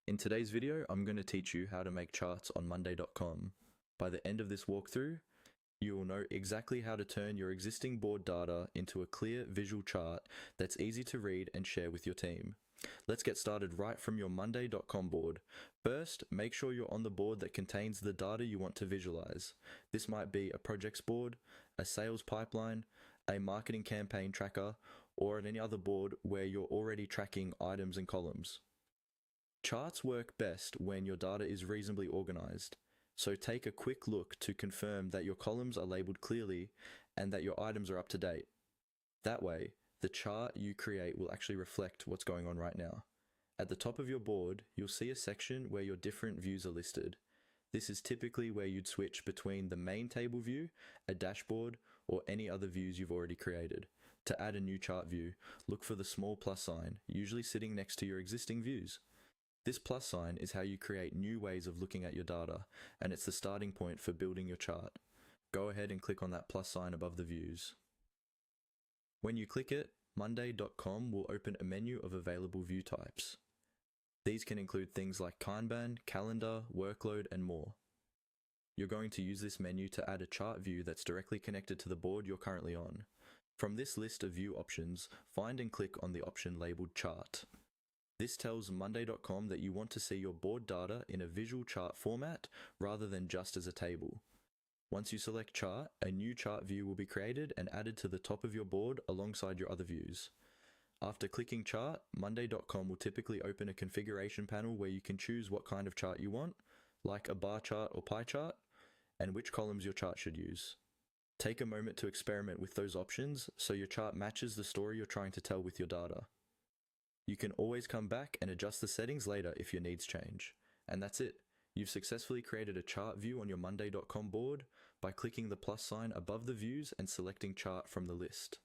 In today's video, I'm going to teach you how to make charts on Monday.com. By the end of this walkthrough, you will know exactly how to turn your existing board data into a clear visual chart that's easy to read and share with your team. Let's get started right from your Monday.com board. First, make sure you're on the board that contains the data you want to visualize. This might be a projects board, a sales pipeline, a marketing campaign tracker, or any other board where you're already tracking items and columns. Charts work best when your data is reasonably organized, so take a quick look to confirm that your columns are labeled clearly and that your items are up to date. That way, the chart you create will actually reflect what's going on right now. At the top of your board, you'll see a section where your different views are listed. This is typically where you'd switch between the main table view, a dashboard, or any other views you've already created. To add a new chart view, look for the small plus sign, usually sitting next to your existing views. This plus sign is how you create new ways of looking at your data, and it's the starting point for building your chart. Go ahead and click on that plus sign above the views. When you click it, Monday.com will open a menu of available view types. These can include things like Kanban, calendar, workload, and more. You're going to use this menu to add a chart view that's directly connected to the board you're currently on. From this list of view options, find and click on the option labeled Chart. This tells Monday.com that you want to see your board data in a visual chart format rather than just as a table. Once you select Chart, a new chart view will be created and added to the top of your board alongside your other views. After clicking Chart, Monday.com will typically open a configuration panel where you can choose what kind of chart you want, like a bar chart or pie chart, and which columns your chart should use. Take a moment to experiment with those options so your chart matches the story you're trying to tell with your data. You can always come back and adjust the settings later if your needs change. And that's it. You've successfully created a chart view on your Monday.com board by clicking the plus sign above the views and selecting Chart from the list.